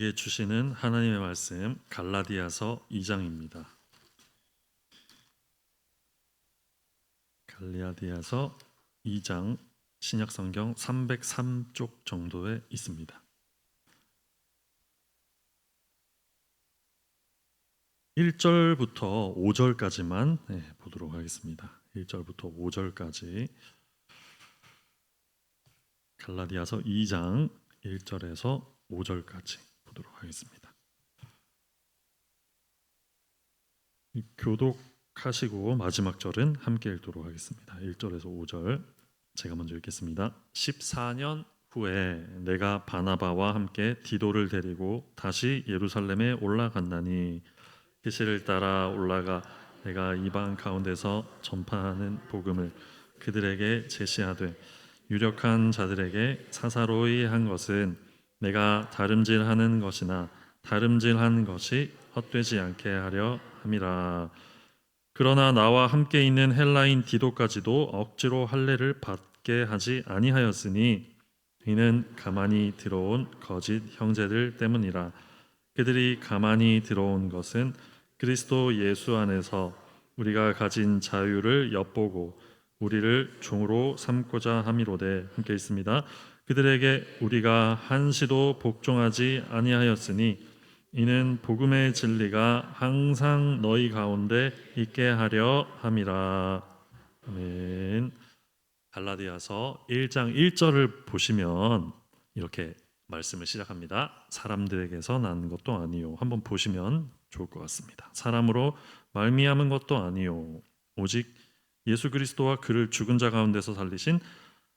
우리에게 주시는 하나님의 말씀 갈라디아서 2장입니다. 갈라디아서 2장 신약성경 303쪽 정도에 있습니다. 1절부터 5절까지만 보도록 하겠습니다. 1절부터 5절까지 갈라디아서 2장 1절에서 5절까지 보도록 하겠습니다. 교독하시고 마지막 절은 함께 읽도록 하겠습니다. 1절에서 5절 제가 먼저 읽겠습니다. 14년 후에 내가 바나바와 함께 디도를 데리고 다시 예루살렘에 올라갔나니 계시를 따라 올라가 내가 이방 가운데서 전파하는 복음을 그들에게 제시하되 유력한 자들에게 사사로이 한 것은 내가 다름질하는 것이나 다름질한 것이 헛되지 않게 하려 함이라. 그러나 나와 함께 있는 헬라인 디도까지도 억지로 할례를 받게 하지 아니하였으니 이는 가만히 들어온 거짓 형제들 때문이라. 그들이 가만히 들어온 것은 그리스도 예수 안에서 우리가 가진 자유를 엿보고 우리를 종으로 삼고자 함이로되 함께 있습니다. 그들에게 우리가 한시도 복종하지 아니하였으니 이는 복음의 진리가 항상 너희 가운데 있게 하려 함이라. 아멘. 갈라디아서 1장 1절을 보시면 이렇게 말씀을 시작합니다. 사람들에게서 난 것도 아니요. 한번 보시면 좋을 것 같습니다. 사람으로 말미암은 것도 아니요. 오직 예수 그리스도와 그를 죽은 자 가운데서 살리신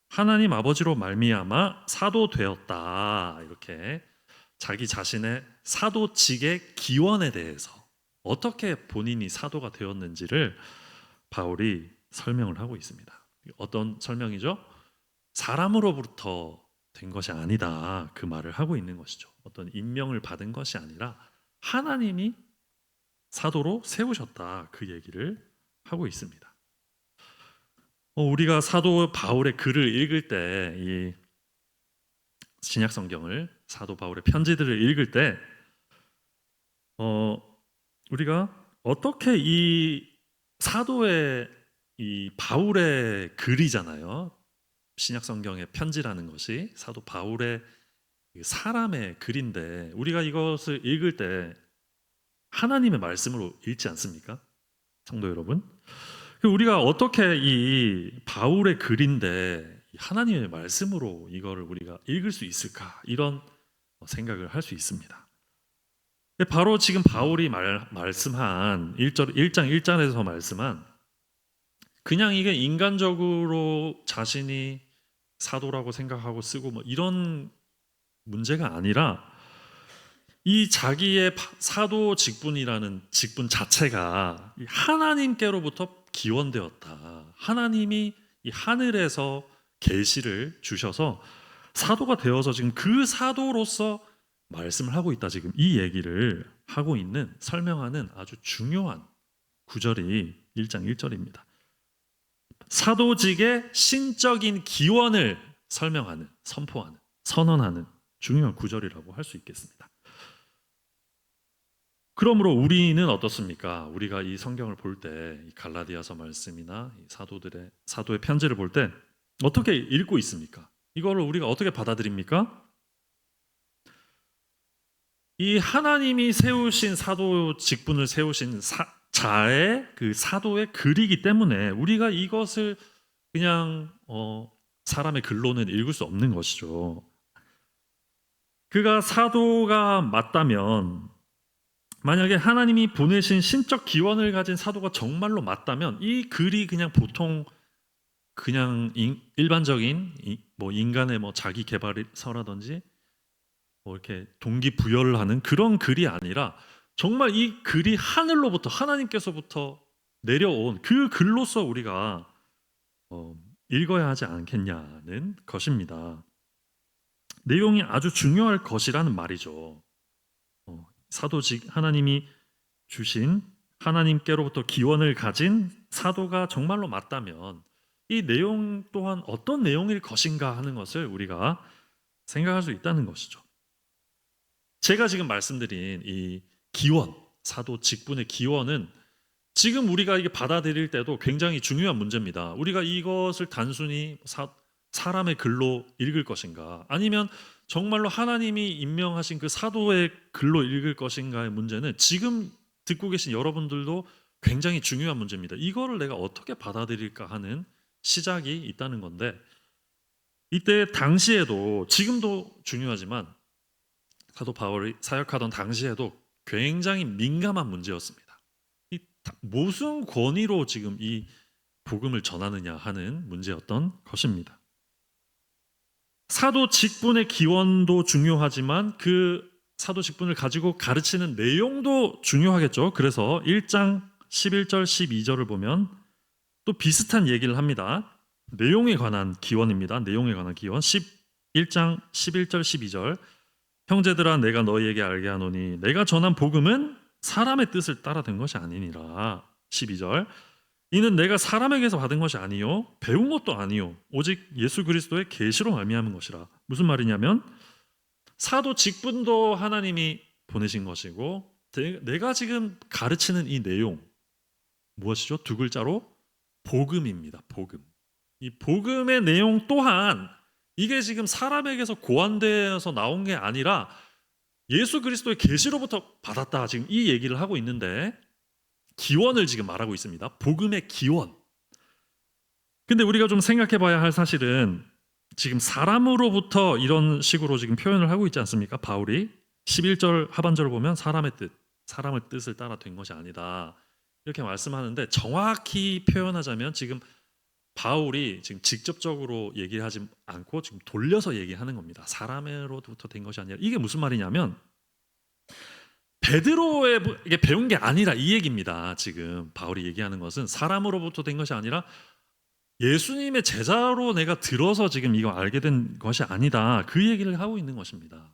하나님 아버지로 말미암아 사도 되었다. 이렇게 자기 자신의 사도직의 기원에 대해서 어떻게 본인이 사도가 되었는지를 바울이 설명을 하고 있습니다. 어떤 설명이죠? 사람으로부터 된 것이 아니다. 그 말을 하고 있는 것이죠. 어떤 임명을 받은 것이 아니라 하나님이 사도로 세우셨다. 그 얘기를 하고 있습니다. 우리가 사도 바울의 글을 읽을 때, 이 신약 성경을 사도 바울의 편지들을 읽을 때, 우리가 어떻게 이 사도의 이 바울의 글이잖아요. 신약 성경의 편지라는 것이 사도 바울의 사람의 글인데 우리가 이것을 읽을 때 하나님의 말씀으로 읽지 않습니까? 성도 여러분, 우리가 어떻게 이 바울의 글인데 하나님의 말씀으로 이거를 우리가 읽을 수 있을까? 이런 생각을 할 수 있습니다. 바로 지금 바울이 말씀한 1장 1절에서 말씀한 그냥 이게 인간적으로 자신이 사도라고 생각하고 쓰고 뭐 이런 문제가 아니라 이 자기의 사도 직분이라는 직분 자체가 하나님께로부터 기원되었다. 하나님이 이 하늘에서 계시를 주셔서 사도가 되어서 지금 그 사도로서 말씀을 하고 있다. 지금 이 얘기를 하고 있는 설명하는 아주 중요한 구절이 1장 1절입니다. 사도직의 신적인 기원을 설명하는, 선포하는, 선언하는 중요한 구절이라고 할 수 있겠습니다. 그러므로 우리는 어떻습니까? 우리가 이 성경을 볼 때, 이 갈라디아서 말씀이나 이 사도의 편지를 볼 때 어떻게 읽고 있습니까? 이거를 우리가 어떻게 받아들입니까? 이 하나님이 세우신 사도 직분을 세우신 자의 그 사도의 글이기 때문에 우리가 이것을 그냥 사람의 글로는 읽을 수 없는 것이죠. 그가 사도가 맞다면, 만약에 하나님이 보내신 신적 기원을 가진 사도가 정말로 맞다면 이 글이 그냥 보통 그냥 일반적인 뭐 인간의 뭐 자기 개발서라든지 뭐 이렇게 동기부여를 하는 그런 글이 아니라 정말 이 글이 하늘로부터 하나님께서부터 내려온 그 글로서 우리가 읽어야 하지 않겠냐는 것입니다. 내용이 아주 중요할 것이라는 말이죠. 사도직 하나님이 주신 하나님께로부터 기원을 가진 사도가 정말로 맞다면 이 내용 또한 어떤 내용일 것인가 하는 것을 우리가 생각할 수 있다는 것이죠. 제가 지금 말씀드린 이 기원, 사도 직분의 기원은 지금 우리가 이게 받아들일 때도 굉장히 중요한 문제입니다. 우리가 이것을 단순히 사람의 글로 읽을 것인가, 아니면 정말로 하나님이 임명하신 그 사도의 글로 읽을 것인가의 문제는 지금 듣고 계신 여러분들도 굉장히 중요한 문제입니다. 이거를 내가 어떻게 받아들일까 하는 시작이 있다는 건데, 이때 당시에도 지금도 중요하지만 사도 바울이 사역하던 당시에도 굉장히 민감한 문제였습니다. 무슨 권위로 지금 이 복음을 전하느냐 하는 문제였던 것입니다. 사도 직분의 기원도 중요하지만 그 사도 직분을 가지고 가르치는 내용도 중요하겠죠. 그래서 1장 11절 12절을 보면 또 비슷한 얘기를 합니다. 내용에 관한 기원입니다. 내용에 관한 기원. 1장 11절 12절. 형제들아, 내가 너희에게 알게 하노니 내가 전한 복음은 사람의 뜻을 따라 된 것이 아니니라. 12절. 이는 내가 사람에게서 받은 것이 아니요 배운 것도 아니요 오직 예수 그리스도의 계시로 말미암은 것이라. 무슨 말이냐면 사도 직분도 하나님이 보내신 것이고, 내가 지금 가르치는 이 내용 무엇이죠? 두 글자로 복음입니다. 복음. 이 복음의 내용 또한 이게 지금 사람에게서 고안되어서 나온 게 아니라 예수 그리스도의 계시로부터 받았다, 지금 이 얘기를 하고 있는데 기원을 지금 말하고 있습니다. 복음의 기원. 근데 우리가 좀 생각해 봐야 할 사실은 지금 사람으로부터 이런 식으로 지금 표현을 하고 있지 않습니까? 바울이 11절 하반절을 보면 사람의 뜻, 사람의 뜻을 따라 된 것이 아니다 이렇게 말씀하는데, 정확히 표현하자면 지금 바울이 지금 직접적으로 얘기하지 않고 지금 돌려서 얘기하는 겁니다. 사람으로부터 된 것이 아니라. 이게 무슨 말이냐면 베드로에게 배운 게 아니라 이 얘기입니다. 지금 바울이 얘기하는 것은 사람으로부터 된 것이 아니라 예수님의 제자로 내가 들어서 지금 이거 알게 된 것이 아니다, 그 얘기를 하고 있는 것입니다.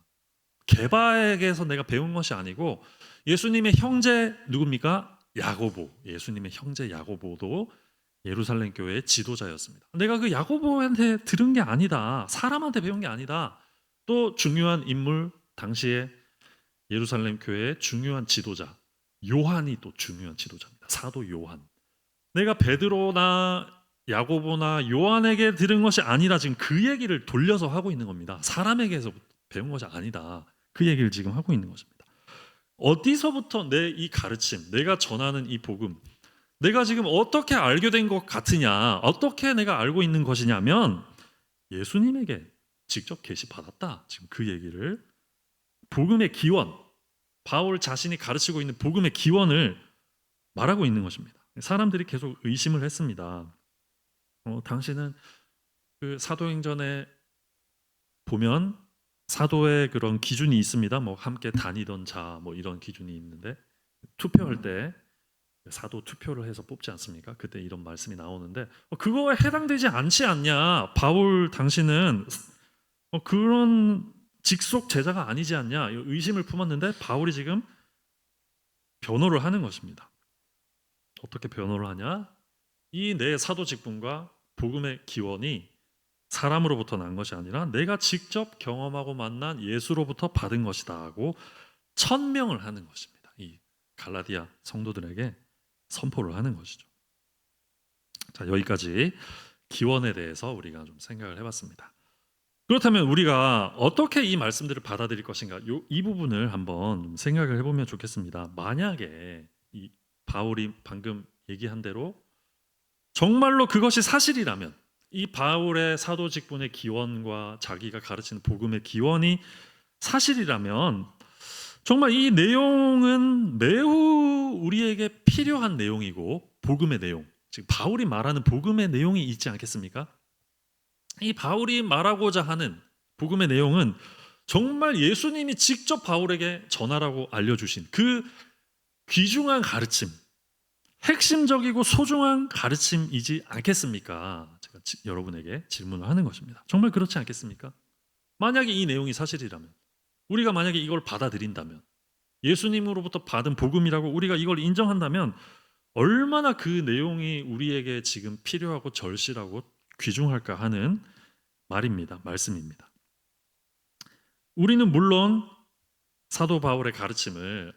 게바에게서 내가 배운 것이 아니고 예수님의 형제 누굽니까? 야고보. 예수님의 형제 야고보도 예루살렘 교회의 지도자였습니다. 내가 그 야고보한테 들은 게 아니다, 사람한테 배운 게 아니다. 또 중요한 인물, 당시에 예루살렘 교회의 중요한 지도자 요한이 또 중요한 지도자입니다. 사도 요한. 내가 베드로나 야고보나 요한에게 들은 것이 아니라 지금 그 얘기를 돌려서 하고 있는 겁니다. 사람에게서 배운 것이 아니다, 그 얘기를 지금 하고 있는 것입니다. 어디서부터 내 이 가르침, 내가 전하는 이 복음, 내가 지금 어떻게 알게 된 것 같으냐, 어떻게 내가 알고 있는 것이냐면 예수님에게 직접 계시받았다, 지금 그 얘기를, 복음의 기원, 바울 자신이 가르치고 있는 복음의 기원을 말하고 있는 것입니다. 사람들이 계속 의심을 했습니다. 당신은 그 사도행전에 보면 사도의 그런 기준이 있습니다. 뭐 함께 다니던 자, 뭐 이런 기준이 있는데 투표할 때 사도 투표를 해서 뽑지 않습니까? 그때 이런 말씀이 나오는데 그거에 해당되지 않지 않냐? 바울 당신은 그런 직속 제자가 아니지 않냐? 의심을 품었는데 바울이 지금 변호를 하는 것입니다. 어떻게 변호를 하냐? 이 내 사도 직분과 복음의 기원이 사람으로부터 난 것이 아니라 내가 직접 경험하고 만난 예수로부터 받은 것이다 하고 천명을 하는 것입니다. 이 갈라디아 성도들에게 선포를 하는 것이죠. 자, 여기까지 기원에 대해서 우리가 좀 생각을 해봤습니다. 그렇다면 우리가 어떻게 이 말씀들을 받아들일 것인가, 이 부분을 한번 좀 생각을 해보면 좋겠습니다. 만약에 이 바울이 방금 얘기한 대로 정말로 그것이 사실이라면, 이 바울의 사도 직분의 기원과 자기가 가르치는 복음의 기원이 사실이라면 정말 이 내용은 매우 우리에게 필요한 내용이고, 복음의 내용, 즉 바울이 말하는 복음의 내용이 있지 않겠습니까? 이 바울이 말하고자 하는 복음의 내용은 정말 예수님이 직접 바울에게 전하라고 알려주신 그 귀중한 가르침, 핵심적이고 소중한 가르침이지 않겠습니까? 제가 여러분에게 질문을 하는 것입니다. 정말 그렇지 않겠습니까? 만약에 이 내용이 사실이라면, 우리가 만약에 이걸 받아들인다면, 예수님으로부터 받은 복음이라고 우리가 이걸 인정한다면 얼마나 그 내용이 우리에게 지금 필요하고 절실하고 귀중할까 하는 말입니다. 말씀입니다. 우리는 물론 사도 바울의 가르침을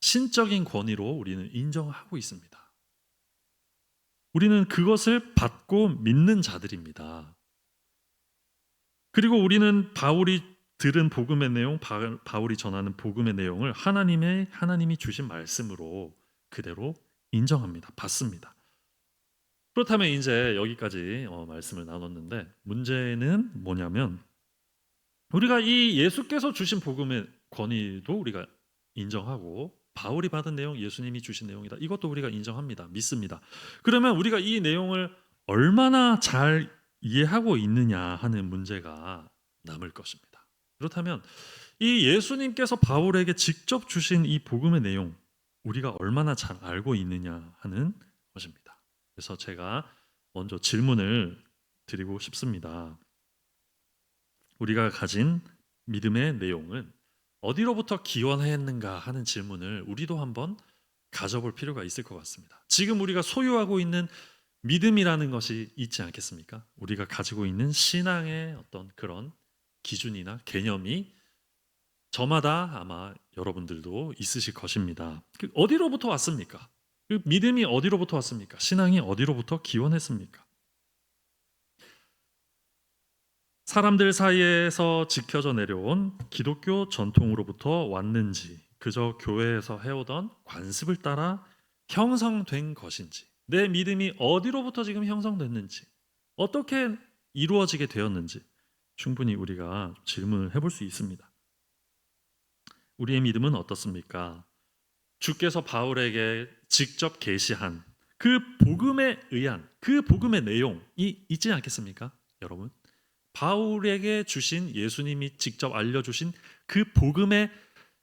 신적인 권위로 우리는 인정하고 있습니다. 우리는 그것을 받고 믿는 자들입니다. 그리고 우리는 바울이 들은 복음의 내용, 바울이 전하는 복음의 내용을 하나님이 주신 말씀으로 그대로 인정합니다. 받습니다. 그렇다면 이제 여기까지 말씀을 나눴는데 문제는 뭐냐면 우리가 이 예수께서 주신 복음의 권위도 우리가 인정하고 바울이 받은 내용, 예수님이 주신 내용이다. 이것도 우리가 인정합니다. 믿습니다. 그러면 우리가 이 내용을 얼마나 잘 이해하고 있느냐 하는 문제가 남을 것입니다. 그렇다면 이 예수님께서 바울에게 직접 주신 이 복음의 내용 우리가 얼마나 잘 알고 있느냐 하는 것입니다. 그래서 제가 먼저 질문을 드리고 싶습니다. 우리가 가진 믿음의 내용은 어디로부터 기원했는가 하는 질문을 우리도 한번 가져볼 필요가 있을 것 같습니다. 지금 우리가 소유하고 있는 믿음이라는 것이 있지 않겠습니까? 우리가 가지고 있는 신앙의 어떤 그런 기준이나 개념이 저마다 아마 여러분들도 있으실 것입니다. 어디로부터 왔습니까? 그 믿음이 어디로부터 왔습니까? 신앙이 어디로부터 기원했습니까? 사람들 사이에서 지켜져 내려온 기독교 전통으로부터 왔는지 그저 교회에서 해오던 관습을 따라 형성된 것인지 내 믿음이 어디로부터 지금 형성됐는지 어떻게 이루어지게 되었는지 충분히 우리가 질문을 해볼 수 있습니다. 우리의 믿음은 어떻습니까? 주께서 바울에게 직접 계시한 그 복음에 의한 그 복음의 내용이 있지 않겠습니까? 여러분 바울에게 주신 예수님이 직접 알려주신 그 복음의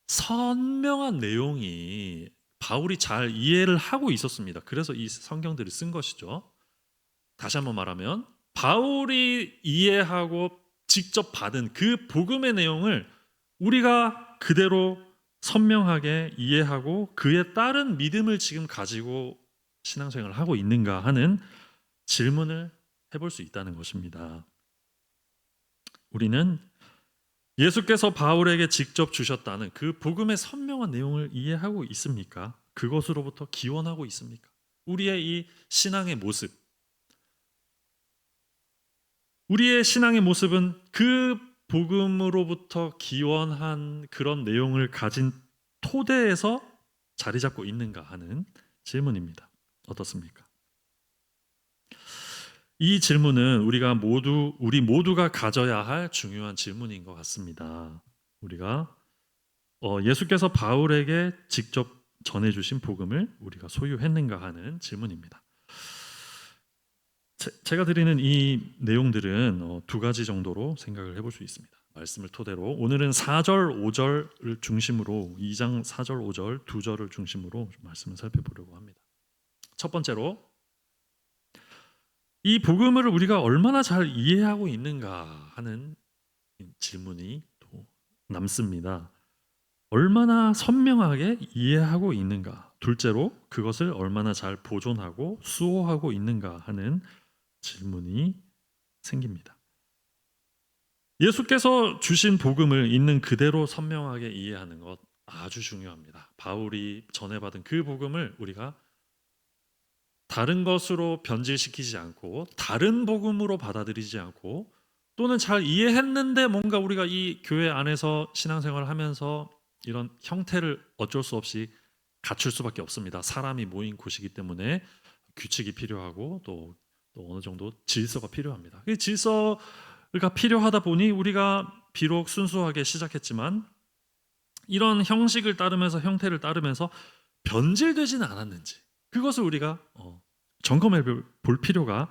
선명한 내용이 바울이 잘 이해를 하고 있었습니다. 그래서 이 성경들을 쓴 것이죠. 다시 한번 말하면 바울이 이해하고 직접 받은 그 복음의 내용을 우리가 그대로 선명하게 이해하고 그에 따른 믿음을 지금 가지고 신앙생활을 하고 있는가 하는 질문을 해볼 수 있다는 것입니다. 우리는 예수께서 바울에게 직접 주셨다는 그 복음의 선명한 내용을 이해하고 있습니까? 그것으로부터 기원하고 있습니까? 우리의 이 신앙의 모습, 우리의 신앙의 모습은 그 복음으로부터 기원한 그런 내용을 가진 토대에서 자리 잡고 있는가 하는 질문입니다. 어떻습니까? 이 질문은 우리 모두가 가져야 할 중요한 질문인 것 같습니다. 우리가 예수께서 바울에게 직접 전해주신 복음을 우리가 소유했는가 하는 질문입니다. 제가 드리는 이 내용들은 두 가지 정도로 생각을 해볼 수 있습니다. 말씀을 토대로 오늘은 4절, 5절을 중심으로 2장 4절, 5절 두 절을 중심으로 말씀을 살펴보려고 합니다. 첫 번째로 이 복음을 우리가 얼마나 잘 이해하고 있는가 하는 질문이 또 남습니다. 얼마나 선명하게 이해하고 있는가. 둘째로 그것을 얼마나 잘 보존하고 수호하고 있는가 하는 질문이 생깁니다. 예수께서 주신 복음을 있는 그대로 선명하게 이해하는 것 아주 중요합니다. 바울이 전해받은 그 복음을 우리가 다른 것으로 변질시키지 않고 다른 복음으로 받아들이지 않고 또는 잘 이해했는데 뭔가 우리가 이 교회 안에서 신앙생활을 하면서 이런 형태를 어쩔 수 없이 갖출 수밖에 없습니다. 사람이 모인 곳이기 때문에 규칙이 필요하고 또 어느 정도 질서가 필요합니다. 이 질서가 필요하다 보니 우리가 비록 순수하게 시작했지만 이런 형식을 따르면서 형태를 따르면서 변질되지는 않았는지 그것을 우리가 점검해 볼 필요가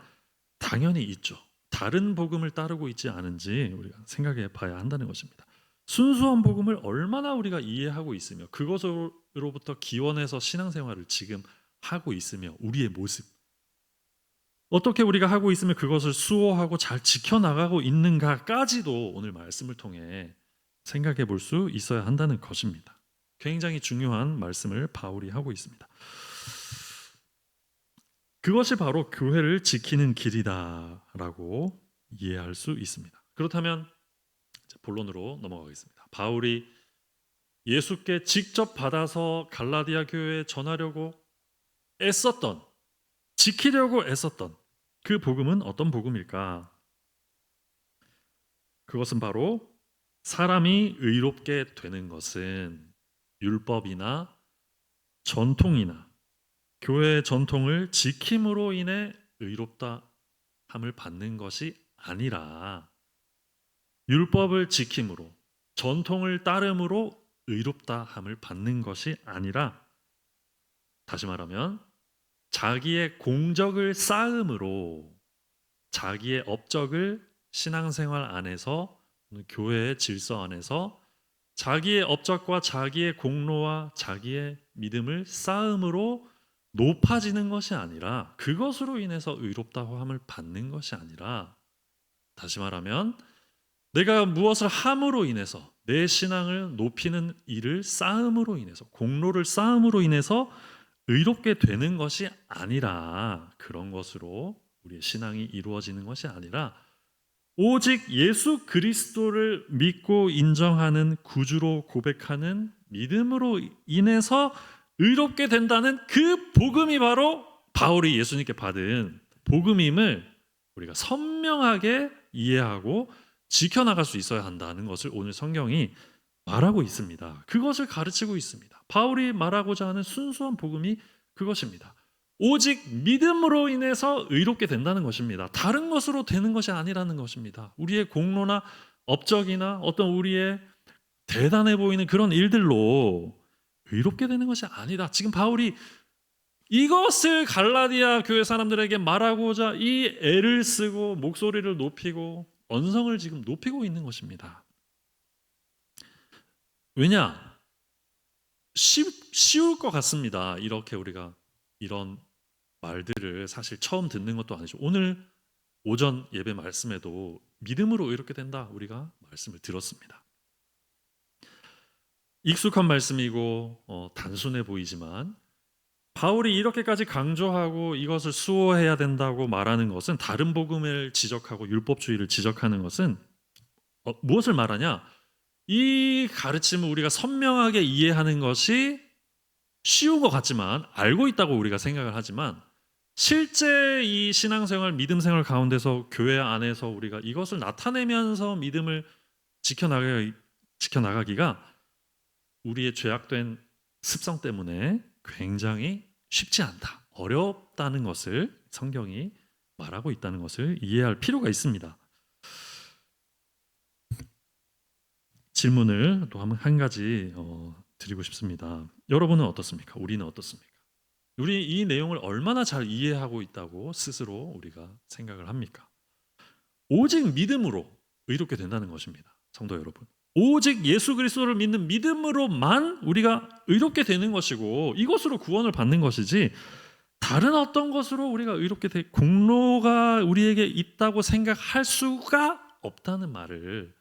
당연히 있죠. 다른 복음을 따르고 있지 않은지 우리가 생각해 봐야 한다는 것입니다. 순수한 복음을 얼마나 우리가 이해하고 있으며 그것으로부터 기원해서 신앙생활을 지금 하고 있으며 우리의 모습 어떻게 우리가 하고 있으면 그것을 수호하고 잘 지켜나가고 있는가까지도 오늘 말씀을 통해 생각해 볼 수 있어야 한다는 것입니다. 굉장히 중요한 말씀을 바울이 하고 있습니다. 그것이 바로 교회를 지키는 길이다라고 이해할 수 있습니다. 그렇다면 본론으로 넘어가겠습니다. 바울이 예수께 직접 받아서 갈라디아 교회에 전하려고 애썼던, 지키려고 애썼던 그 복음은 어떤 복음일까? 그것은 바로 사람이 의롭게 되는 것은 율법이나 전통이나 교회의 전통을 지킴으로 인해 의롭다 함을 받는 것이 아니라 율법을 지킴으로 전통을 따름으로 의롭다 함을 받는 것이 아니라, 다시 말하면 자기의 공적을 쌓음으로 자기의 업적을 신앙생활 안에서 교회의 질서 안에서 자기의 업적과 자기의 공로와 자기의 믿음을 쌓음으로 높아지는 것이 아니라, 그것으로 인해서 의롭다고 함을 받는 것이 아니라, 다시 말하면 내가 무엇을 함으로 인해서 내 신앙을 높이는 일을 쌓음으로 인해서 공로를 쌓음으로 인해서 의롭게 되는 것이 아니라, 그런 것으로 우리의 신앙이 이루어지는 것이 아니라 오직 예수 그리스도를 믿고 인정하는 구주로 고백하는 믿음으로 인해서 의롭게 된다는 그 복음이 바로 바울이 예수님께 받은 복음임을 우리가 선명하게 이해하고 지켜나갈 수 있어야 한다는 것을 오늘 성경이 말하고 있습니다. 그것을 가르치고 있습니다. 바울이 말하고자 하는 순수한 복음이 그것입니다. 오직 믿음으로 인해서 의롭게 된다는 것입니다. 다른 것으로 되는 것이 아니라는 것입니다. 우리의 공로나 업적이나 어떤 우리의 대단해 보이는 그런 일들로 의롭게 되는 것이 아니다. 지금 바울이 이것을 갈라디아 교회 사람들에게 말하고자 이 애를 쓰고 목소리를 높이고 언성을 지금 높이고 있는 것입니다. 왜냐? 쉬울 것 같습니다. 이렇게 우리가 이런 말들을 사실 처음 듣는 것도 아니죠. 오늘 오전 예배 말씀에도 믿음으로 의롭게 된다 우리가 말씀을 들었습니다. 익숙한 말씀이고 단순해 보이지만 바울이 이렇게까지 강조하고 이것을 수호해야 된다고 말하는 것은, 다른 복음을 지적하고 율법주의를 지적하는 것은 무엇을 말하냐? 이 가르침을 우리가 선명하게 이해하는 것이 쉬운 것 같지만, 알고 있다고 우리가 생각을 하지만, 실제 이 신앙생활, 믿음생활 가운데서 교회 안에서 우리가 이것을 나타내면서 믿음을 지켜나가기가 우리의 죄악된 습성 때문에 굉장히 쉽지 않다, 어렵다는 것을 성경이 말하고 있다는 것을 이해할 필요가 있습니다. 질문을 또 한 가지 드리고 싶습니다. 여러분은 어떻습니까? 우리는 어떻습니까? 우리 이 내용을 얼마나 잘 이해하고 있다고 스스로 우리가 생각을 합니까? 오직 믿음으로 의롭게 된다는 것입니다. 성도 여러분, 오직 예수 그리스도를 믿는 믿음으로만 우리가 의롭게 되는 것이고, 이것으로 구원을 받는 것이지 다른 어떤 것으로 우리가 의롭게 공로가 우리에게 있다고 생각할 수가 없다는 말을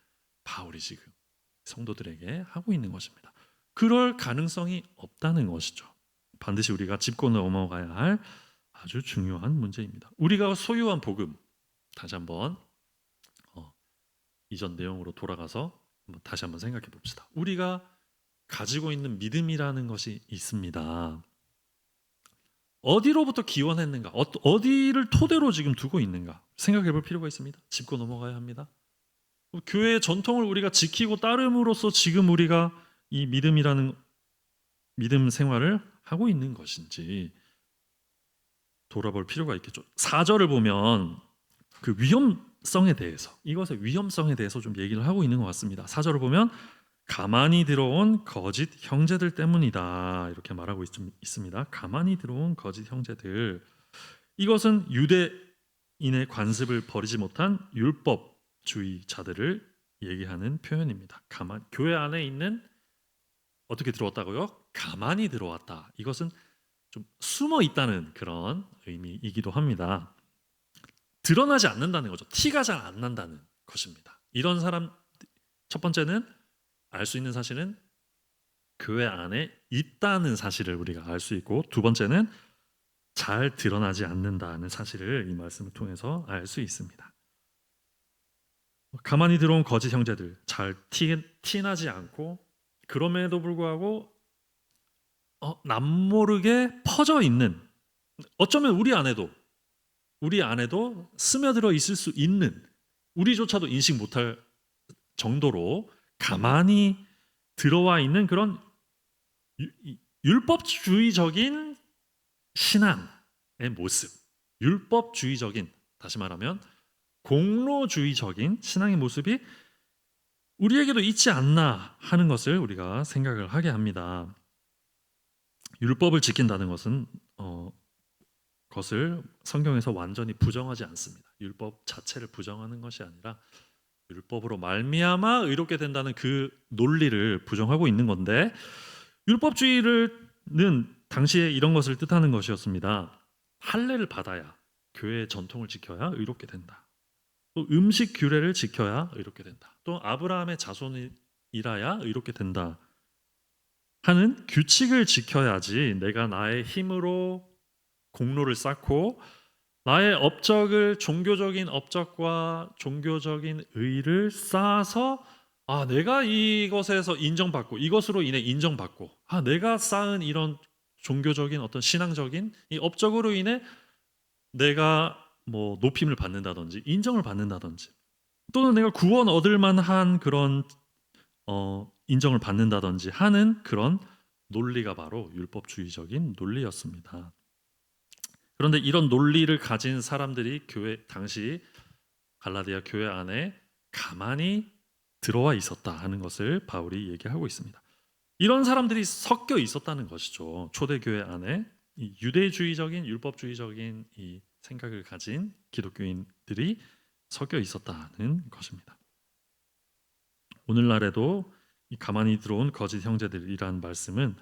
바울이 지금 성도들에게 하고 있는 것입니다. 그럴 가능성이 없다는 것이죠. 반드시 우리가 짚고 넘어가야 할 아주 중요한 문제입니다. 우리가 소유한 복음, 다시 한번 이전 내용으로 돌아가서 다시 한번 생각해 봅시다. 우리가 가지고 있는 믿음이라는 것이 있습니다. 어디로부터 기원했는가? 어디를 토대로 지금 두고 있는가? 생각해 볼 필요가 있습니다. 짚고 넘어가야 합니다. 교회의 전통을 우리가 지키고 따름으로써 지금 우리가 이 믿음이라는 믿음 생활을 하고 있는 것인지 돌아볼 필요가 있겠죠. 4절을 보면 그 위험성에 대해서, 이것의 위험성에 대해서 좀 얘기를 하고 있는 것 같습니다. 4절을 보면 가만히 들어온 거짓 형제들 때문이다, 이렇게 말하고 있습니다. 가만히 들어온 거짓 형제들, 이것은 유대인의 관습을 버리지 못한 율법주의자들을 얘기하는 표현입니다. 교회 안에 있는, 어떻게 들어왔다고요? 가만히 들어왔다. 이것은 좀 숨어 있다는 그런 의미이기도 합니다. 드러나지 않는다는 거죠. 티가 잘 안 난다는 것입니다. 이런 사람, 첫 번째는 알 수 있는 사실은 교회 안에 있다는 사실을 우리가 알 수 있고, 두 번째는 잘 드러나지 않는다는 사실을 이 말씀을 통해서 알 수 있습니다. 가만히 들어온 거짓 형제들, 잘 티나지 않고 그럼에도 불구하고 남모르게 퍼져 있는, 어쩌면 우리 안에도 스며들어 있을 수 있는, 우리조차도 인식 못할 정도로 가만히 들어와 있는 그런 율법주의적인 신앙의 모습, 율법주의적인, 다시 말하면 공로주의적인 신앙의 모습이 우리에게도 있지 않나 하는 것을 우리가 생각을 하게 합니다. 율법을 지킨다는 것은 것을 성경에서 완전히 부정하지 않습니다. 율법 자체를 부정하는 것이 아니라 율법으로 말미암아 의롭게 된다는 그 논리를 부정하고 있는 건데, 율법주의는 당시에 이런 것을 뜻하는 것이었습니다. 할례를 받아야, 교회의 전통을 지켜야 의롭게 된다. 또 음식 규례를 지켜야 의롭게 된다. 또 아브라함의 자손이라야 의롭게 된다 하는 규칙을 지켜야지 내가 나의 힘으로 공로를 쌓고 나의 업적을, 종교적인 업적과 종교적인 의를 쌓아서 내가 이것에서 인정받고, 이것으로 인해 인정받고, 내가 쌓은 이런 종교적인 어떤 신앙적인 이 업적으로 인해 내가 뭐 높임을 받는다든지 인정을 받는다든지, 또는 내가 구원 얻을 만한 그런 인정을 받는다든지 하는 그런 논리가 바로 율법주의적인 논리였습니다. 그런데 이런 논리를 가진 사람들이 당시 갈라디아 교회 안에 가만히 들어와 있었다 하는 것을 바울이 얘기하고 있습니다. 이런 사람들이 섞여 있었다는 것이죠. 초대교회 안에 이 유대주의적인, 율법주의적인 이 생각을 가진 기독교인들이 섞여 있었다는 것입니다. 오늘날에도 이 가만히 들어온 거짓 형제들이란 말씀은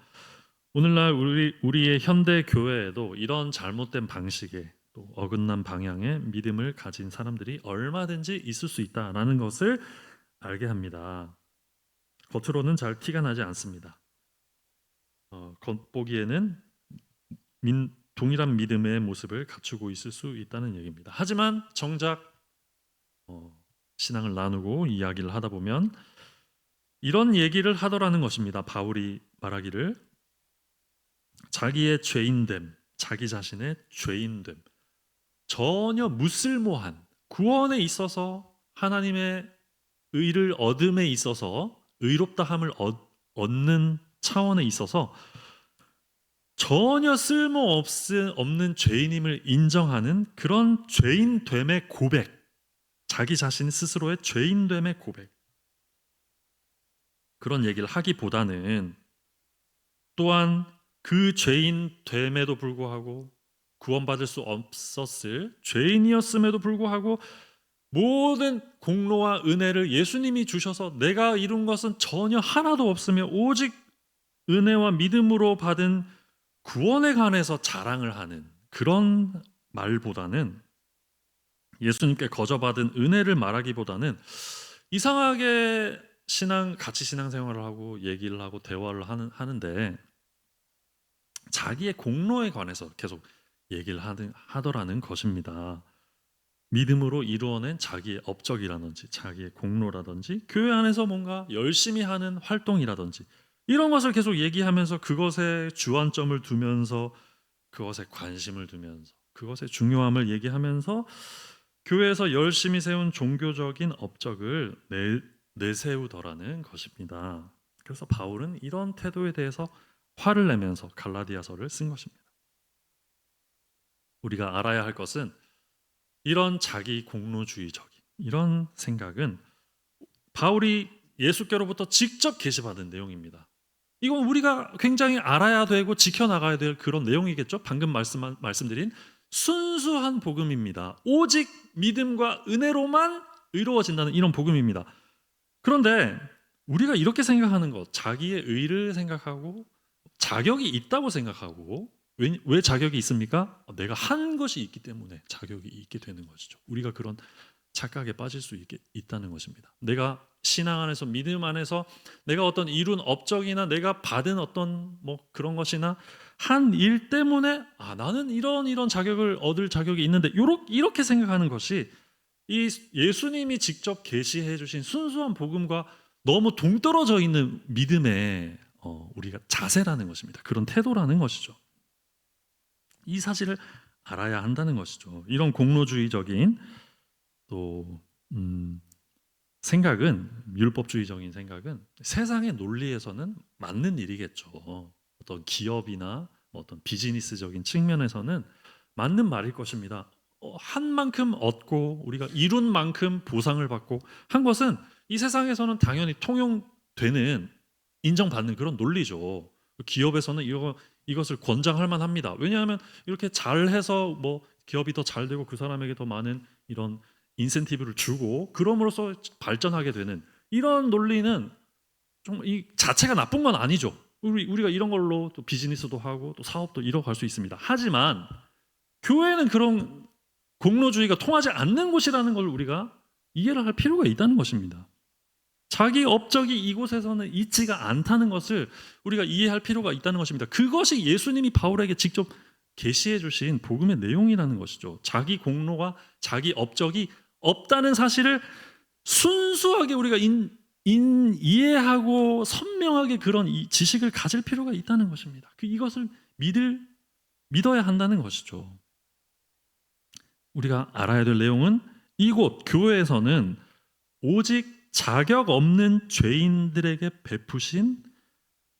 오늘날 우리의 현대 교회에도 이런 잘못된 방식의, 또 어긋난 방향의 믿음을 가진 사람들이 얼마든지 있을 수 있다라는 것을 알게 합니다. 겉으로는 잘 티가 나지 않습니다. 겉보기에는 동일한 믿음의 모습을 갖추고 있을 수 있다는 얘기입니다. 하지만 정작 신앙을 나누고 이야기를 하다 보면 이런 얘기를 하더라는 것입니다. 바울이 말하기를 자기의 죄인됨, 자기 자신의 죄인됨, 전혀 무쓸모한, 구원에 있어서 하나님의 의를 얻음에 있어서, 의롭다함을 얻는 차원에 있어서 전혀 쓸모없는 죄인임을 인정하는 그런 죄인됨의 고백, 자기 자신 스스로의 죄인됨의 고백, 그런 얘기를 하기보다는 또한 그 죄인됨에도 불구하고 구원받을 수 없었을 죄인이었음에도 불구하고 모든 공로와 은혜를 예수님이 주셔서 내가 이룬 것은 전혀 하나도 없으며 오직 은혜와 믿음으로 받은 구원에 관해서 자랑을 하는 그런 말보다는, 예수님께 거저받은 은혜를 말하기보다는 이상하게 같이 신앙생활을 하고 얘기를 하고 대화를 하는데 자기의 공로에 관해서 계속 얘기를 하더라는 것입니다. 믿음으로 이루어낸 자기의 업적이라든지 자기의 공로라든지 교회 안에서 뭔가 열심히 하는 활동이라든지 이런 것을 계속 얘기하면서 그것에 주안점을 두면서, 그것에 관심을 두면서, 그것의 중요함을 얘기하면서 교회에서 열심히 세운 종교적인 업적을 내세우더라는 것입니다. 그래서 바울은 이런 태도에 대해서 화를 내면서 갈라디아서를 쓴 것입니다. 우리가 알아야 할 것은 이런 자기 공로주의적인 이런 생각은 바울이 예수께로부터 직접 계시받은 내용입니다. 이건 우리가 굉장히 알아야 되고 지켜나가야 될 그런 내용이겠죠. 방금 말씀드린 순수한 복음입니다. 오직 믿음과 은혜로만 의로워진다는 이런 복음입니다. 그런데 우리가 이렇게 생각하는 것, 자기의 의를 생각하고 자격이 있다고 생각하고, 왜 자격이 있습니까? 내가 한 것이 있기 때문에 자격이 있게 되는 것이죠. 우리가 그런 착각에 빠질 수 있다는 것입니다. 내가 신앙 안에서, 믿음 안에서 내가 어떤 이룬 업적이나 내가 받은 어떤 그런 것이나 한 일 때문에 나는 이런 자격을 얻을 자격이 있는데, 이렇게 생각하는 것이 이 예수님이 직접 계시해 주신 순수한 복음과 너무 동떨어져 있는 믿음의 우리가 자세라는 것입니다. 그런 태도라는 것이죠. 이 사실을 알아야 한다는 것이죠. 이런 공로주의적인 또 생각은, 율법주의적인 생각은 세상의 논리에서는 맞는 일이겠죠. 어떤 기업이나 어떤 비즈니스적인 측면에서는 맞는 말일 것입니다. 한 만큼 얻고 우리가 이룬 만큼 보상을 받고 한 것은 이 세상에서는 당연히 통용되는, 인정받는 그런 논리죠. 기업에서는 이것을 권장할 만합니다. 왜냐하면 이렇게 잘해서 뭐 기업이 더 잘 되고 그 사람에게 더 많은 이런 인센티브를 주고 그럼으로써 발전하게 되는 이런 논리는 좀 이 자체가 나쁜 건 아니죠. 우리가 이런 걸로 또 비즈니스도 하고 또 사업도 이뤄갈 수 있습니다. 하지만 교회는 그런 공로주의가 통하지 않는 곳이라는 걸 우리가 이해를 할 필요가 있다는 것입니다. 자기 업적이 이곳에서는 있지가 않다는 것을 우리가 이해할 필요가 있다는 것입니다. 그것이 예수님이 바울에게 직접 계시해 주신 복음의 내용이라는 것이죠. 자기 공로와 자기 업적이 없다는 사실을 순수하게 우리가 이해하고 선명하게 그런 이 지식을 가질 필요가 있다는 것입니다. 이것을 믿어야 한다는 것이죠. 우리가 알아야 될 내용은 이곳 교회에서는 오직 자격 없는 죄인들에게 베푸신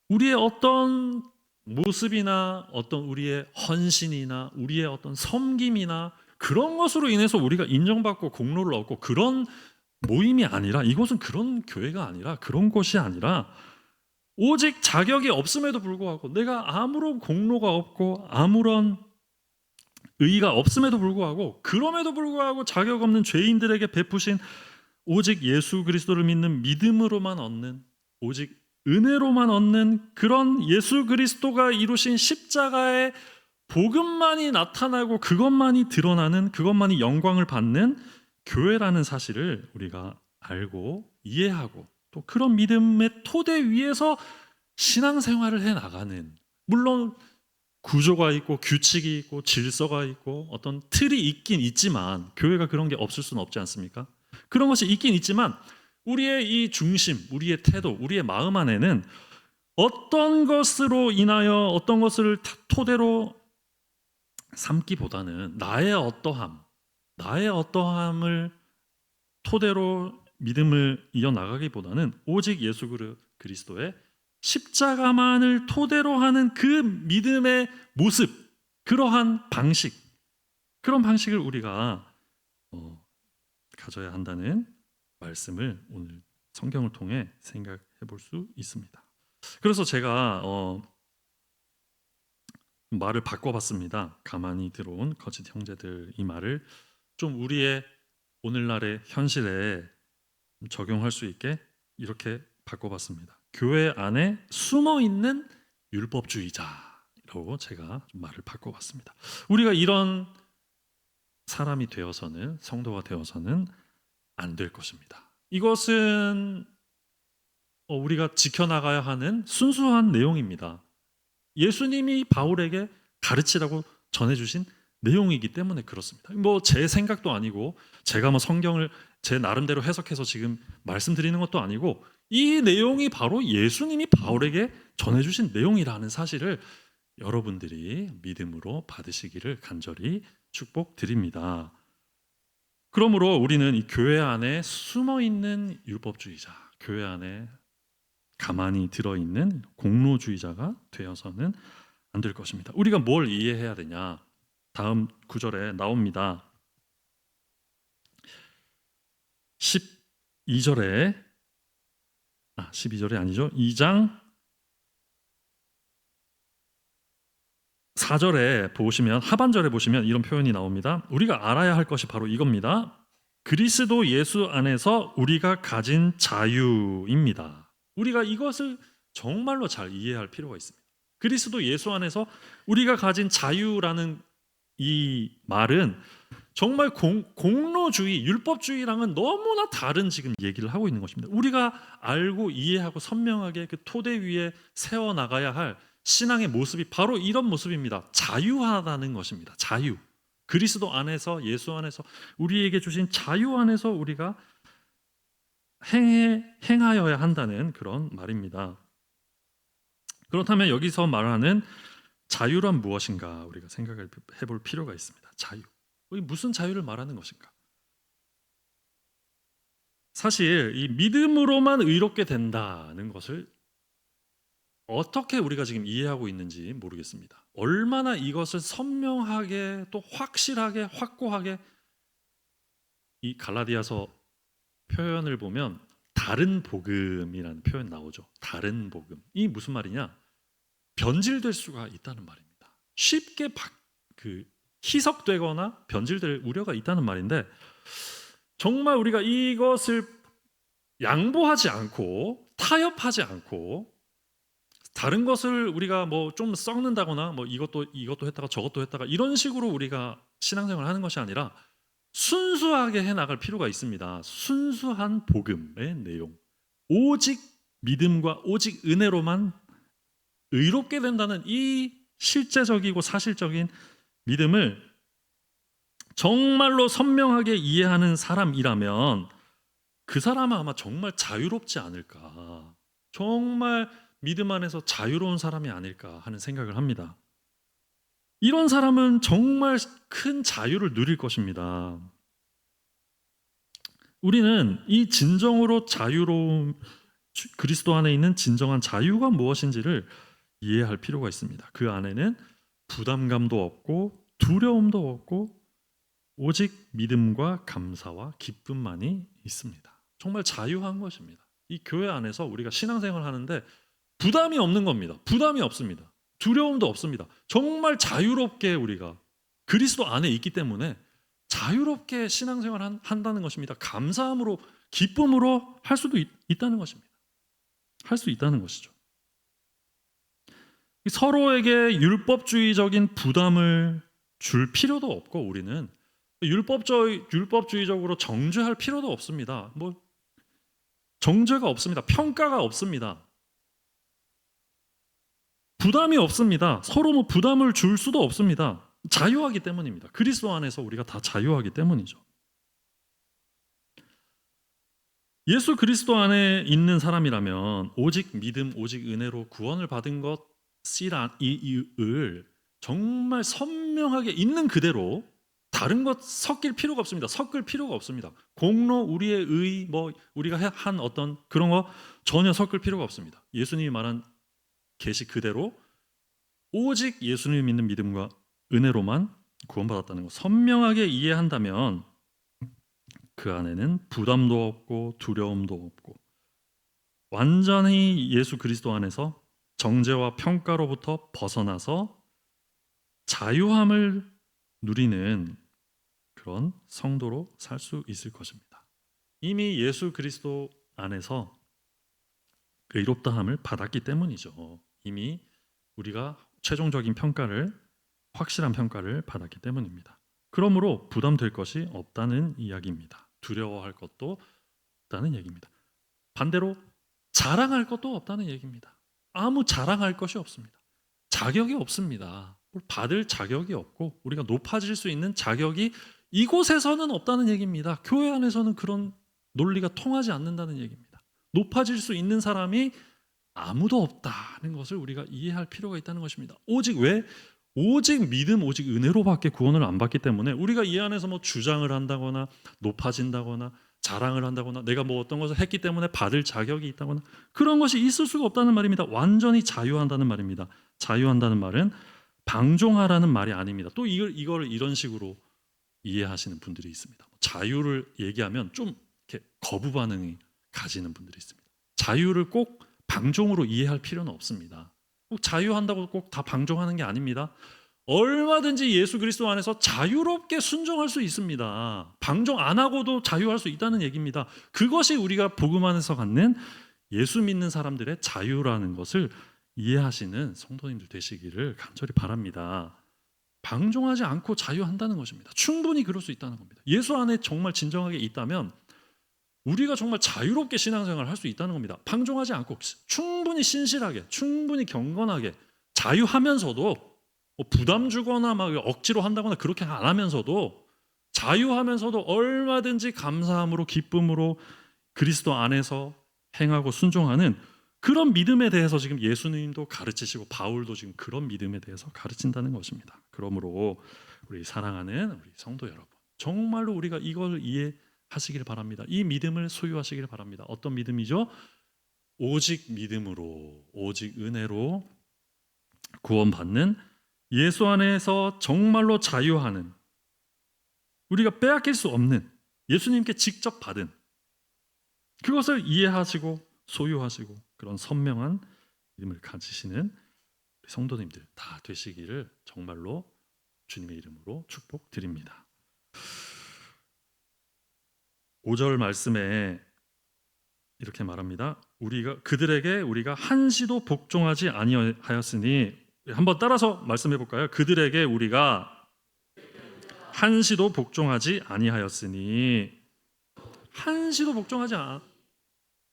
우리의 어떤 모습이나 어떤 우리의 헌신이나 우리의 어떤 섬김이나 그런 것으로 인해서 우리가 인정받고 공로를 얻고 그런 모임이 아니라, 이곳은 그런 교회가 아니라, 그런 곳이 아니라 오직 자격이 없음에도 불구하고 내가 아무런 공로가 없고 아무런 의의가 없음에도 불구하고 그럼에도 불구하고 자격 없는 죄인들에게 베푸신 오직 예수 그리스도를 믿는 믿음으로만 얻는, 오직 은혜로만 얻는 그런 예수 그리스도가 이루신 십자가의 복음만이 나타나고 그것만이 드러나는, 그것만이 영광을 받는 교회라는 사실을 우리가 알고 이해하고 또 그런 믿음의 토대 위에서 신앙생활을 해나가는, 물론 구조가 있고 규칙이 있고 질서가 있고 어떤 틀이 있긴 있지만, 교회가 그런 게 없을 수는 없지 않습니까? 그런 것이 있긴 있지만 우리의 이 중심, 우리의 태도, 우리의 마음 안에는 어떤 것으로 인하여 어떤 것을 토대로 삼기보다는 나의 어떠함을 토대로 믿음을 이어나가기보다는 오직 예수 그리스도의 십자가만을 토대로 하는 그 믿음의 모습, 그러한 방식, 그런 방식을 우리가 가져야 한다는 말씀을 오늘 성경을 통해 생각해 볼 수 있습니다. 그래서 제가 말을 바꿔봤습니다. 가만히 들어온 거짓 형제들, 이 말을 좀 우리의 오늘날의 현실에 적용할 수 있게 이렇게 바꿔봤습니다. 교회 안에 숨어있는 율법주의자라고 제가 좀 말을 바꿔봤습니다. 우리가 이런 사람이 되어서는, 성도가 되어서는 안 될 것입니다. 이것은 우리가 지켜나가야 하는 순수한 내용입니다. 예수님이 바울에게 가르치라고 전해주신 내용이기 때문에 그렇습니다. 뭐 제 생각도 아니고 제가 뭐 성경을 제 나름대로 해석해서 지금 말씀드리는 것도 아니고, 이 내용이 바로 예수님이 바울에게 전해주신 내용이라는 사실을 여러분들이 믿음으로 받으시기를 간절히 축복드립니다. 그러므로 우리는 이 교회 안에 숨어있는 율법주의자, 교회 안에 가만히 들어있는 공로주의자가 되어서는 안 될 것입니다. 우리가 뭘 이해해야 되냐? 다음 구절에 나옵니다. 12절에 12절이 아니죠. 2장 4절에 보시면, 하반절에 보시면 이런 표현이 나옵니다. 우리가 알아야 할 것이 바로 이겁니다. 그리스도 예수 안에서 우리가 가진 자유입니다. 우리가 이것을 정말로 잘 이해할 필요가 있습니다. 그리스도 예수 안에서 우리가 가진 자유라는 이 말은 정말 공로주의, 율법주의랑은 너무나 다른 지금 얘기를 하고 있는 것입니다. 우리가 알고 이해하고 선명하게 그 토대 위에 세워나가야 할 신앙의 모습이 바로 이런 모습입니다. 자유하다는 것입니다. 자유. 그리스도 안에서, 예수 안에서 우리에게 주신 자유 안에서 우리가 행하여야 한다는 그런 말입니다. 그렇다면 여기서 말하는 자유란 무엇인가 우리가 생각을 해볼 필요가 있습니다. 자유. 무슨 자유를 말하는 것인가? 사실 이 믿음으로만 의롭게 된다는 것을 어떻게 우리가 지금 이해하고 있는지 모르겠습니다. 얼마나 이것을 선명하게 또 확실하게 확고하게 이 갈라디아서 표현을 보면 다른 복음이라는 표현 나오죠. 다른 복음. 이 무슨 말이냐? 변질될 수가 있다는 말입니다. 쉽게 희석되거나 변질될 우려가 있다는 말인데 정말 우리가 이것을 양보하지 않고 타협하지 않고 다른 것을 우리가 뭐 좀 썩는다거나 뭐 이것도 했다가 저것도 했다가 이런 식으로 우리가 신앙생활을 하는 것이 아니라 순수하게 해 나갈 필요가 있습니다. 순수한 복음의 내용. 오직 믿음과 오직 은혜로만 의롭게 된다는 이 실제적이고 사실적인 믿음을 정말로 선명하게 이해하는 사람이라면 그 사람은 아마 정말 자유롭지 않을까. 정말 믿음 안에서 자유로운 사람이 아닐까 하는 생각을 합니다. 이런 사람은 정말 큰 자유를 누릴 것입니다. 우리는 이 진정으로 자유로움, 그리스도 안에 있는 진정한 자유가 무엇인지를 이해할 필요가 있습니다. 그 안에는 부담감도 없고 두려움도 없고 오직 믿음과 감사와 기쁨만이 있습니다. 정말 자유한 것입니다. 이 교회 안에서 우리가 신앙생활을 하는데 부담이 없는 겁니다. 부담이 없습니다. 두려움도 없습니다. 정말 자유롭게 우리가 그리스도 안에 있기 때문에 자유롭게 신앙생활을 한다는 것입니다. 감사함으로 기쁨으로 할 수도 있다는 것입니다. 할 수 있다는 것이죠. 서로에게 율법주의적인 부담을 줄 필요도 없고 우리는 율법주의적으로 정죄할 필요도 없습니다. 뭐 정죄가 없습니다. 평가가 없습니다. 부담이 없습니다. 서로 뭐 부담을 줄 수도 없습니다. 자유하기 때문입니다. 그리스도 안에서 우리가 다 자유하기 때문이죠. 예수 그리스도 안에 있는 사람이라면 오직 믿음, 오직 은혜로 구원을 받은 것이를 정말 선명하게 있는 그대로 다른 것 섞일 필요가 없습니다. 섞을 필요가 없습니다. 공로, 우리의 의, 뭐 우리가 한 어떤 그런 거 전혀 섞을 필요가 없습니다. 예수님이 말한 계시 그대로 오직 예수님을 믿는 믿음과 은혜로만 구원받았다는 것 선명하게 이해한다면 그 안에는 부담도 없고 두려움도 없고 완전히 예수 그리스도 안에서 정죄와 평가로부터 벗어나서 자유함을 누리는 그런 성도로 살 수 있을 것입니다. 이미 예수 그리스도 안에서 의롭다함을 받았기 때문이죠. 이미 우리가 최종적인 평가를 확실한 평가를 받았기 때문입니다. 그러므로 부담될 것이 없다는 이야기입니다. 두려워할 것도 없다는 얘기입니다. 반대로 자랑할 것도 없다는 얘기입니다. 아무 자랑할 것이 없습니다. 자격이 없습니다. 받을 자격이 없고 우리가 높아질 수 있는 자격이 이곳에서는 없다는 얘기입니다. 교회 안에서는 그런 논리가 통하지 않는다는 얘기입니다. 높아질 수 있는 사람이 아무도 없다는 것을 우리가 이해할 필요가 있다는 것입니다. 오직 왜? 오직 믿음, 오직 은혜로밖에 구원을 안 받기 때문에 우리가 이 안에서 뭐 주장을 한다거나 높아진다거나 자랑을 한다거나 내가 뭐 어떤 것을 했기 때문에 받을 자격이 있다거나 그런 것이 있을 수가 없다는 말입니다. 완전히 자유한다는 말입니다. 자유한다는 말은 방종하라는 말이 아닙니다. 또 이걸 이런 식으로 이해하시는 분들이 있습니다. 자유를 얘기하면 좀 이렇게 거부 반응이 가지는 분들이 있습니다. 자유를 꼭 방종으로 이해할 필요는 없습니다. 꼭 자유한다고 꼭 다 방종하는 게 아닙니다. 얼마든지 예수 그리스도 안에서 자유롭게 순종할 수 있습니다. 방종 안 하고도 자유할 수 있다는 얘기입니다. 그것이 우리가 복음 안에서 갖는 예수 믿는 사람들의 자유라는 것을 이해하시는 성도님들 되시기를 간절히 바랍니다. 방종하지 않고 자유한다는 것입니다. 충분히 그럴 수 있다는 겁니다. 예수 안에 정말 진정하게 있다면 우리가 정말 자유롭게 신앙생활을 할 수 있다는 겁니다. 방종하지 않고 충분히 신실하게, 충분히 경건하게 자유하면서도 뭐 부담 주거나 막 억지로 한다거나 그렇게 안 하면서도 자유하면서도 얼마든지 감사함으로 기쁨으로 그리스도 안에서 행하고 순종하는 그런 믿음에 대해서 지금 예수님도 가르치시고 바울도 지금 그런 믿음에 대해서 가르친다는 것입니다. 그러므로 우리 사랑하는 우리 성도 여러분, 정말로 우리가 이걸 이해하시길 바랍니다. 이 믿음을 소유하시길 바랍니다. 어떤 믿음이죠? 오직 믿음으로, 오직 은혜로 구원받는, 예수 안에서 정말로 자유하는, 우리가 빼앗길 수 없는, 예수님께 직접 받은 그것을 이해하시고 소유하시고 그런 선명한 믿음을 가지시는 성도님들 다 되시기를 정말로 주님의 이름으로 축복드립니다. 5절 말씀에 이렇게 말합니다. 그들에게 우리가 한시도 복종하지 아니하였으니, 한번 따라서 말씀해 볼까요? 그들에게 우리가 한시도 복종하지 아니하였으니, 한시도 복종하지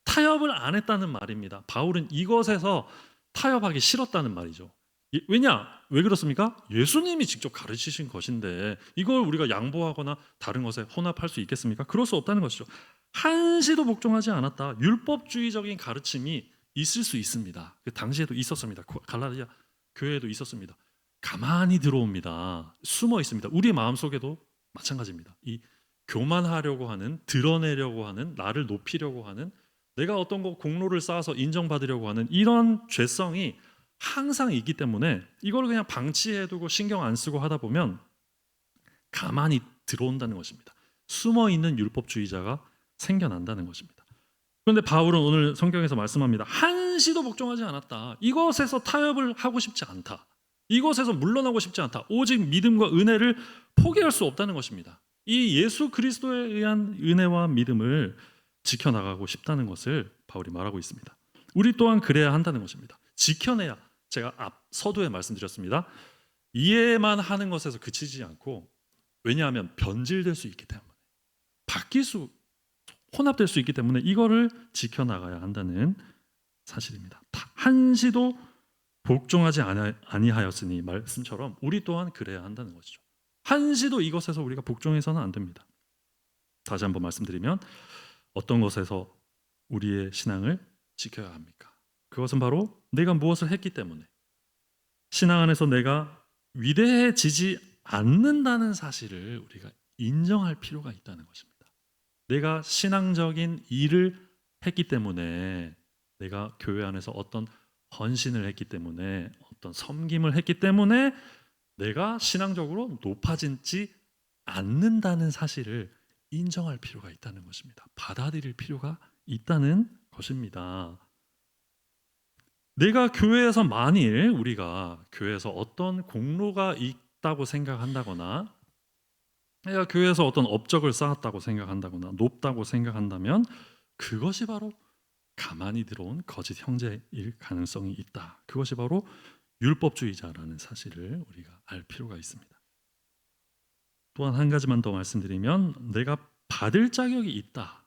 타협을 안 했다는 말입니다. 바울은 이것에서 타협하기 싫었다는 말이죠. 왜 그렇습니까? 예수님이 직접 가르치신 것인데 이걸 우리가 양보하거나 다른 것에 혼합할 수 있겠습니까? 그럴 수 없다는 것이죠. 한시도 복종하지 않았다. 율법주의적인 가르침이 있을 수 있습니다. 그 당시에도 있었습니다. 갈라디아 교회에도 있었습니다. 가만히 들어옵니다. 숨어 있습니다. 우리 마음속에도 마찬가지입니다. 이 교만하려고 하는, 드러내려고 하는, 나를 높이려고 하는, 내가 어떤 거 공로를 쌓아서 인정받으려고 하는 이런 죄성이 항상 있기 때문에 이걸 그냥 방치해두고 신경 안 쓰고 하다 보면 가만히 들어온다는 것입니다. 숨어있는 율법주의자가 생겨난다는 것입니다. 그런데 바울은 오늘 성경에서 말씀합니다. 한시도 복종하지 않았다. 이것에서 타협을 하고 싶지 않다. 이것에서 물러나고 싶지 않다. 오직 믿음과 은혜를 포기할 수 없다는 것입니다. 이 예수 그리스도에 의한 은혜와 믿음을 지켜나가고 싶다는 것을 바울이 말하고 있습니다. 우리 또한 그래야 한다는 것입니다. 지켜내야, 제가 앞 서두에 말씀드렸습니다. 이해만 하는 것에서 그치지 않고, 왜냐하면 변질될 수 있기 때문에, 혼합될 수 있기 때문에 이거를 지켜나가야 한다는 사실입니다. 한시도 복종하지 아니하였으니 말씀처럼 우리 또한 그래야 한다는 것이죠. 한시도 이것에서 우리가 복종해서는 안 됩니다. 다시 한번 말씀드리면 어떤 것에서 우리의 신앙을 지켜야 합니까? 그것은 바로 내가 무엇을 했기 때문에, 신앙 안에서 내가 위대해지지 않는다는 사실을 우리가 인정할 필요가 있다는 것입니다. 내가 신앙적인 일을 했기 때문에, 내가 교회 안에서 어떤 헌신을 했기 때문에, 어떤 섬김을 했기 때문에 내가 신앙적으로 높아지지 않는다는 사실을 인정할 필요가 있다는 것입니다. 받아들일 필요가 있다는 것입니다. 내가 교회에서 만일 우리가 교회에서 어떤 공로가 있다고 생각한다거나, 내가 교회에서 어떤 업적을 쌓았다고 생각한다거나 높다고 생각한다면 그것이 바로 가만히 들어온 거짓 형제일 가능성이 있다. 그것이 바로 율법주의자라는 사실을 우리가 알 필요가 있습니다. 또한 한 가지만 더 말씀드리면, 내가 받을 자격이 있다.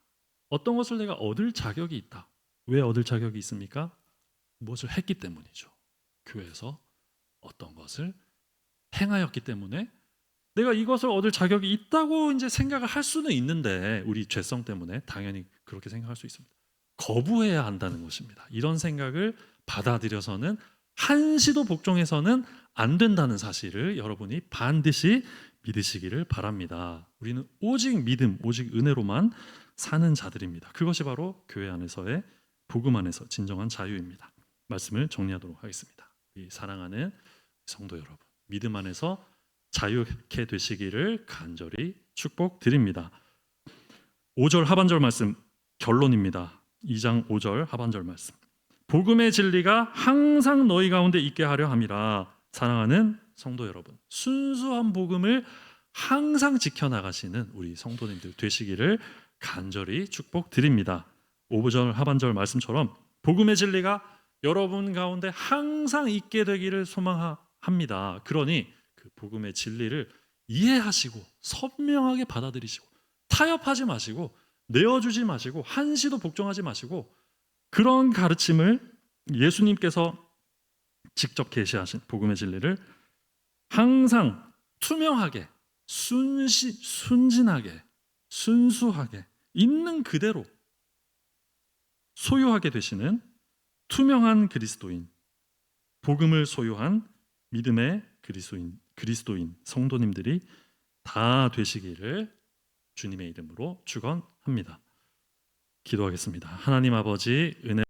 어떤 것을 내가 얻을 자격이 있다. 왜 얻을 자격이 있습니까? 무엇을 했기 때문이죠. 교회에서 어떤 것을 행하였기 때문에 내가 이것을 얻을 자격이 있다고 이제 생각을 할 수는 있는데, 우리 죄성 때문에 당연히 그렇게 생각할 수 있습니다. 거부해야 한다는 것입니다. 이런 생각을 받아들여서는 한시도 복종해서는 안 된다는 사실을 여러분이 반드시 믿으시기를 바랍니다. 우리는 오직 믿음, 오직 은혜로만 사는 자들입니다. 그것이 바로 교회 안에서의 복음 안에서 진정한 자유입니다. 말씀을 정리하도록 하겠습니다. 이 사랑하는 성도 여러분, 믿음 안에서 자유케 되시기를 간절히 축복드립니다. 5절 하반절 말씀 결론입니다. 2장 5절 하반절 말씀. 복음의 진리가 항상 너희 가운데 있게 하려 함이라. 사랑하는 성도 여러분, 순수한 복음을 항상 지켜나가시는 우리 성도님들 되시기를 간절히 축복드립니다. 5절 하반절 말씀처럼 복음의 진리가 여러분 가운데 항상 있게 되기를 소망합니다. 그러니 그 복음의 진리를 이해하시고 선명하게 받아들이시고 타협하지 마시고 내어주지 마시고 한시도 복종하지 마시고, 그런 가르침을 예수님께서 직접 계시하신 복음의 진리를 항상 투명하게, 순진하게, 순수하게 있는 그대로 소유하게 되시는 투명한 그리스도인, 복음을 소유한 믿음의 그리스도인 성도님들이 다 되시기를 주님의 이름으로 축원합니다. 기도하겠습니다. 하나님 아버지, 은혜